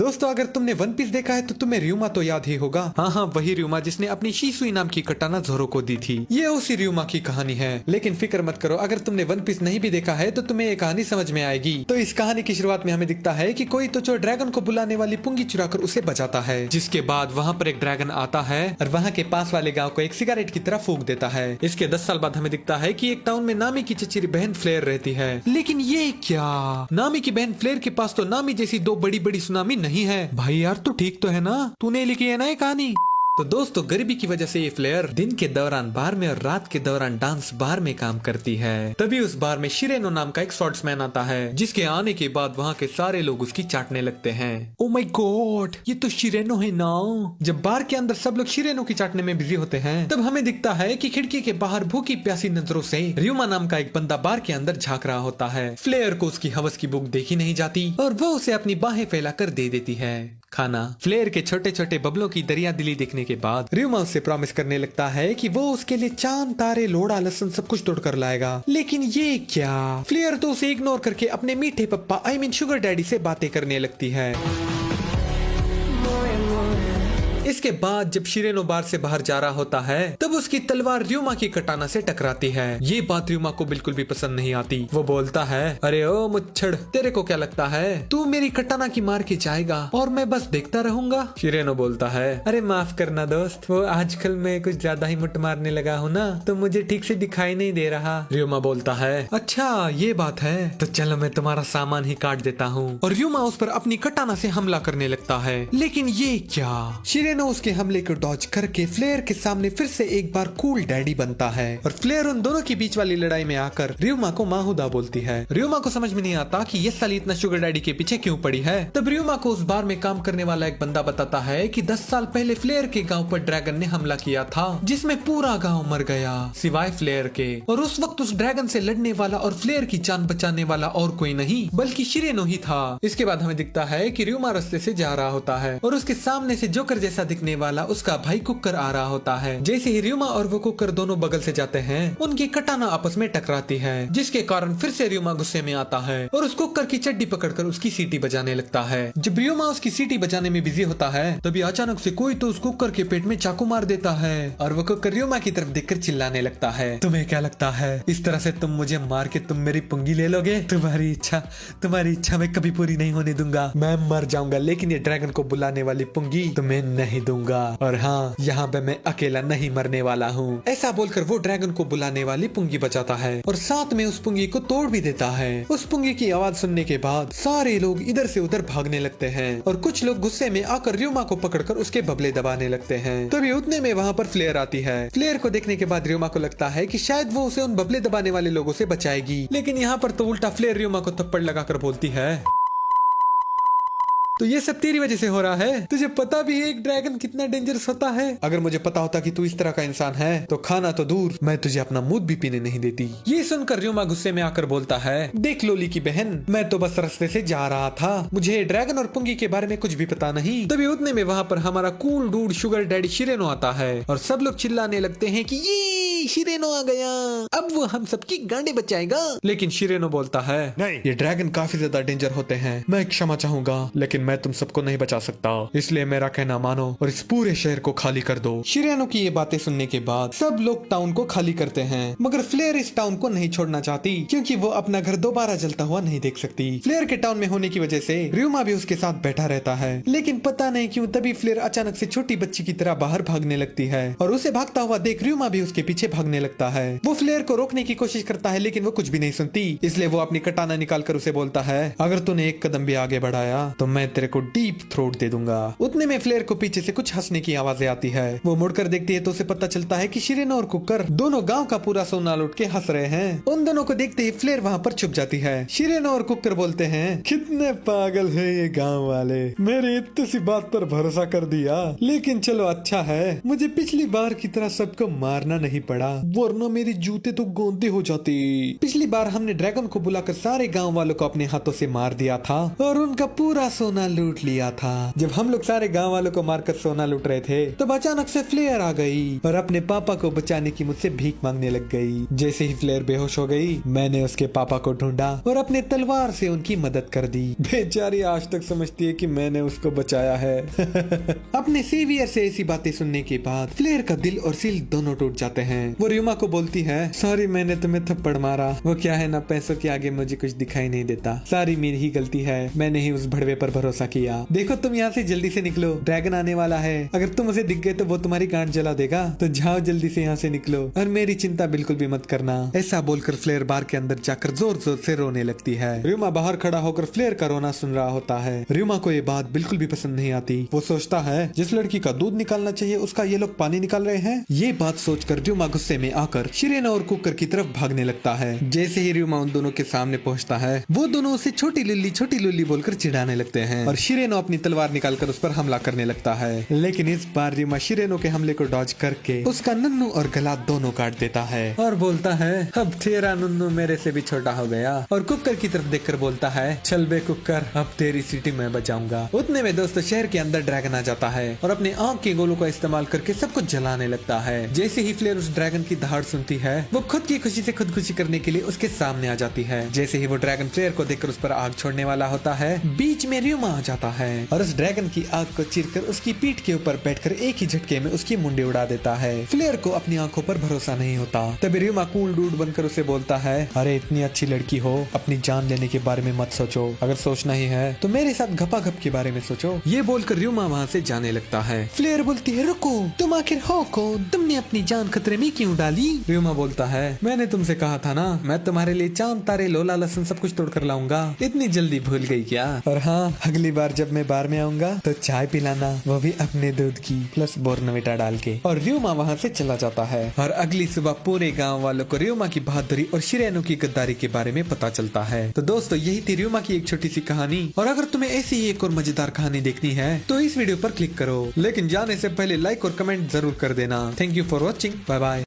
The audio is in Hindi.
दोस्तों अगर तुमने वन पीस देखा है तो तुम्हें र्यूमा तो याद ही होगा। हाँ हाँ, वही र्यूमा जिसने अपनी शीसुई नाम की कटाना ज़ोरो को दी थी। ये उसी र्यूमा की कहानी है। लेकिन फिक्र मत करो, अगर तुमने वन पीस नहीं भी देखा है तो तुम्हें ये कहानी समझ में आएगी। तो इस कहानी की शुरुआत में हमें दिखता है कि कोई तो जो ड्रैगन को बुलाने वाली पुंगी चुराकर उसे बचाता है, जिसके बाद वहाँ पर एक ड्रैगन आता है और वहाँ के पास वाले गाँव को एक सिगरेट की तरह फूंक देता है। इसके 10 साल बाद हमें दिखता है कि एक टाउन में नामी की चचेरी बहन फ्लेयर रहती है। लेकिन ये क्या, नामी की बहन फ्लेयर के पास तो नामी जैसी दो बड़ी बड़ी सुनामी नहीं है। भाई यार तू ठीक तो है ना, तूने लिखी है ना ये कहानी। तो दोस्तों गरीबी की वजह से ये फ्लेयर दिन के दौरान बार में और रात के दौरान डांस बार में काम करती है। तभी उस बार में शिरेनो नाम का एक शॉर्ट्समैन आता है, जिसके आने के बाद वहाँ के सारे लोग उसकी चाटने लगते हैं। ओ माय गॉड, ये तो शिरेनो है ना। जब बार के अंदर सब लोग शिरेनो की चाटने में बिजी होते हैं, तब हमें दिखता है कि खिड़की के बाहर भूखी प्यासी नजरों से र्यूमा नाम का एक बंदा बार के अंदर झांक रहा होता है। फ्लेयर को उसकी हवस की भूख देखी नहीं जाती और वो उसे अपनी बाहें फैलाकर दे देती है खाना। फ्लेयर के छोटे छोटे बबलों की दरिया दिली देखने के बाद र्यूमा उससे प्रॉमिस करने लगता है कि वो उसके लिए चांद तारे लोड़ा लहसुन सब कुछ तोड़ कर लाएगा। लेकिन ये क्या, फ्लेयर तो उसे इग्नोर करके अपने मीठे पप्पा आई मीन शुगर डैडी से बातें करने लगती है। इसके बाद जब शिरेनो बार से बाहर जा रहा होता है, तब उसकी तलवार र्यूमा की कटाना से टकराती है। ये बात र्यूमा को बिल्कुल भी पसंद नहीं आती। वो बोलता है, अरे ओ मुच्छड़, तेरे को क्या लगता है तू मेरी कटाना की मार के जाएगा और मैं बस देखता रहूंगा। शिरेनो बोलता है, अरे माफ करना दोस्त, वो आजकल मैं कुछ ज्यादा ही मुट्ठ मारने लगा हूँ ना, तो मुझे ठीक से दिखाई नहीं दे रहा। र्यूमा बोलता है, अच्छा ये बात है, तो चलो मैं तुम्हारा सामान ही काट देता हूँ। और र्यूमा उस पर अपनी कटाना से हमला करने लगता है। लेकिन ये क्या, शिरेनो उसके हमले को डॉज करके फ्लेयर के सामने फिर से एक बार कूल डैडी बनता है और फ्लेयर उन दोनों के बीच वाली लड़ाई में आकर र्यूमा को माहुदा बोलती है। र्यूमा को समझ में नहीं आता कि ये साली इतना शुगर डैडी के पीछे क्यों पड़ी है। तब र्यूमा को उस बार में काम करने वाला एक बंदा बताता है कि 10 साल पहले फ्लेयर के गांव पर ड्रैगन ने हमला किया था, जिसमें पूरा गांव मर गया सिवाय फ्लेयर के। और उस वक्त उस ड्रैगन से लड़ने वाला और फ्लेयर की जान बचाने वाला और कोई नहीं बल्कि शिरेनो ही था। इसके बाद हमें दिखता है कि र्यूमा रास्ते से जा रहा होता है और उसके सामने से जोकर जैसा दिखने वाला उसका भाई कुकर आ रहा होता है। जैसे ही र्यूमा और वो कुकर दोनों बगल से जाते हैं, उनकी कटाना आपस में टकराती है, जिसके कारण फिर से र्यूमा गुस्से में आता है और उस कुकर की चड्डी पकड़कर उसकी सीटी बजाने लगता है। जब र्यूमा उसकी सीटी बजाने में बिजी होता है, तभी अचानक से कोई तो उस कुकर के पेट में चाकू मार देता है और वो कुकर र्यूमा की तरफ देखकर चिल्लाने लगता है, तुम्हें क्या लगता है इस तरह से तुम मुझे मार के तुम मेरी पुंगी ले लोगे? तुम्हारी इच्छा मैं कभी पूरी नहीं होने दूंगा। मैं मर जाऊंगा लेकिन ये ड्रैगन को बुलाने वाली पुंगी तुम्हें नहीं दूंगा। और हाँ, यहाँ पे मैं अकेला नहीं मरने वाला हूँ। ऐसा बोलकर वो ड्रैगन को बुलाने वाली पुंगी बचाता है और साथ में उस पुंगी को तोड़ भी देता है। उस पुंगी की आवाज सुनने के बाद सारे लोग इधर से उधर भागने लगते हैं और कुछ लोग गुस्से में आकर र्यूमा को पकड़कर उसके बबले दबाने लगते हैं। तभी उतने में वहाँ पर फ्लेयर आती है। फ्लेयर को देखने के बाद र्यूमा को लगता है कि शायद वो उसे उन बबले दबाने वाले लोगों से बचाएगी, लेकिन यहाँ पर तो उल्टा फ्लेयर र्यूमा को थप्पड़ लगाकर बोलती है, तो ये सब तेरी वजह से हो रहा है। तुझे पता भी है एक ड्रैगन कितना डेंजरस होता है। अगर मुझे पता होता कि तू इस तरह का इंसान है तो खाना तो दूर, मैं तुझे अपना मुंह भी पीने नहीं देती। ये सुनकर र्यूमा गुस्से में आकर बोलता है, देख लोली की बहन, मैं तो बस रास्ते से जा रहा था, मुझे ड्रैगन और पुंगी के बारे में कुछ भी पता नहीं। तभी उतने में वहाँ पर हमारा कूल डूड शुगर डैडी शिरेनो आता है और सब लोग चिल्लाने लगते हैं कि ये शिरेनो आ गया, अब वो हम सबकी गांडे बचाएगा। लेकिन शिरेनो बोलता है, नहीं, ये ड्रैगन काफी ज्यादा डेंजर होते हैं, मैं क्षमा चाहूंगा लेकिन मैं तुम सबको नहीं बचा सकता, इसलिए मेरा कहना मानो और इस पूरे शहर को खाली कर दो। शिरेनो की ये बातें सुनने के बाद सब लोग टाउन को खाली करते हैं, मगर फ्लेयर इस टाउन को नहीं छोड़ना चाहती क्योंकि वो अपना घर दोबारा जलता हुआ नहीं देख सकती। फ्लेयर के टाउन में होने की वजह से र्यूमा भी उसके साथ बैठा रहता है, लेकिन पता नहीं क्यों तभी फ्लेयर अचानक से छोटी बच्ची की तरह बाहर भागने लगती है और उसे भागता हुआ देख र्यूमा भी उसके पीछे भागने लगता है। वो फ्लेयर को रोकने की कोशिश करता है लेकिन वो कुछ भी नहीं सुनती, इसलिए वो अपनी कटाना निकाल कर उसे बोलता है, अगर तूने एक कदम भी आगे बढ़ाया तो मैं तेरे को डीप थ्रोट दे दूंगा। उतने में फ्लेयर को पीछे से कुछ हंसने की आवाजें आती है। वो मुड़कर देखती है तो उसे पता चलता है कि शिरेनो और कुकर दोनों गांव का पूरा सोना लूट के हंस रहे हैं। उन दोनों को देखते ही फ्लेयर वहाँ पर छुप जाती है। शिरेनो और कुकर बोलते हैं, कितने पागल है ये गांव वाले, मेरी इतनी सी बात पर भरोसा कर दिया। लेकिन चलो अच्छा है, मुझे पिछली बार की तरह सबको मारना नहीं पड़ा। पड़ा, वरना मेरे जूते तो गोंदे हो जाते। पिछली बार हमने ड्रैगन को बुलाकर सारे गांव वालों को अपने हाथों से मार दिया था और उनका पूरा सोना लूट लिया था। जब हम लोग सारे गांव वालों को मारकर सोना लूट रहे थे तब अचानक से फ्लेयर आ गई और अपने पापा को बचाने की मुझसे भीख मांगने लग गई। जैसे ही फ्लेयर बेहोश हो गई, मैंने उसके पापा को ढूंढा और अपने तलवार से उनकी मदद कर दी। बेचारी आज तक समझती है कि मैंने उसको बचाया है। अपने सेवियर से ऐसी बातें सुनने के बाद फ्लेयर का दिल और सिल दोनों टूट जाते हैं। वो र्यूमा को बोलती है, सॉरी मैंने तुम्हें थप्पड़ मारा, वो क्या है ना, पैसों के आगे मुझे कुछ दिखाई नहीं देता, सारी मेरी ही गलती है, मैंने ही उस भड़वे पर भरोसा किया। देखो तुम यहाँ से जल्दी से निकलो, ड्रैगन आने वाला है, अगर तुम उसे दिख गए तो वो तुम्हारी गांड जला देगा, तो जाओ जल्दी से यहाँ से निकलो और मेरी चिंता बिल्कुल भी मत करना। ऐसा बोलकर फ्लेयर बार के अंदर जाकर जोर जोर से रोने लगती है। र्यूमा बाहर खड़ा होकर फ्लेयर का रोना सुन रहा होता है। र्यूमा को ये बात बिल्कुल भी पसंद नहीं आती। वो सोचता है जिस लड़की का दूध निकालना चाहिए उसका ये लोग पानी निकाल रहे हैं। ये बात सोचकर र्यूमा गुस्से में आकर शिरेना और कुकर की तरफ भागने लगता है। जैसे ही र्यूमा उन दोनों के सामने पहुंचता है, वो दोनों उसे छोटी लुल्ली बोलकर चिढ़ाने लगते हैं और शिरेनो अपनी तलवार निकालकर उस पर हमला करने लगता है। लेकिन इस बार र्यूमा शिरेनो के हमले को डॉज करके उसका नन्नू और गला दोनों काट देता है और बोलता है, अब तेरा नन्नू मेरे से भी छोटा हो गया, और कुकर की तरफ देखकर बोलता है, चल बे कुकर, अब तेरी सिटी मैं बचाऊंगा। उतने में दोस्तों शहर के अंदर ड्रैगन आ जाता है और अपने आंख के गोलों का इस्तेमाल करके सबको जलाने लगता है। जैसे ही फ्लेयर उस ड्रैगन की दहाड़ सुनती है, वो खुद की खुशी से खुदकुशी करने के लिए उसके सामने आ जाती है। जैसे ही वो ड्रैगन फ्लेयर को देखकर उस पर आग छोड़ने वाला होता है, बीच में र्यूमा आ जाता है और उस ड्रैगन की आग को चीरकर उसकी पीठ के ऊपर बैठकर एक ही झटके में उसकी मुंडी उड़ा देता है। फ्लेयर को अपनी आंखों पर भरोसा नहीं होता। तभी र्यूमा कूल डूड बनकर उसे बोलता है, अरे इतनी अच्छी लड़की हो, अपनी जान लेने के बारे में मत सोचो, अगर सोचना ही है तो मेरे साथ घपाघप के बारे में सोचो। ये बोलकर र्यूमा वहाँ से जाने लगता है। फ्लेयर बोलती है, रुको, तुम आखिर हो कौन, तुमने अपनी जान खतरे में क्यों डाली? र्यूमा बोलता है, मैंने तुमसे कहा था ना, मैं तुम्हारे लिए चांद तारे लोला लहसुन सब कुछ तोड़ कर लाऊंगा, इतनी जल्दी भूल गई क्या? और हाँ, अगली बार जब मैं बार में आऊंगा तो चाय पिलाना, वो भी अपने दूध की प्लस बोर्नविटा डाल के। और र्यूमा वहाँ से चला जाता है और अगली सुबह पूरे गाँव वालों को र्यूमा की बहादुरी और शिरेनो की गद्दारी के बारे में पता चलता है। तो दोस्तों यही थी र्यूमा की एक छोटी सी कहानी, और अगर तुम्हें ऐसी एक और मजेदार कहानी देखनी है तो इस वीडियो पर क्लिक करो, लेकिन जाने से पहले लाइक और कमेंट जरूर कर देना। Thank you for watching, bye bye.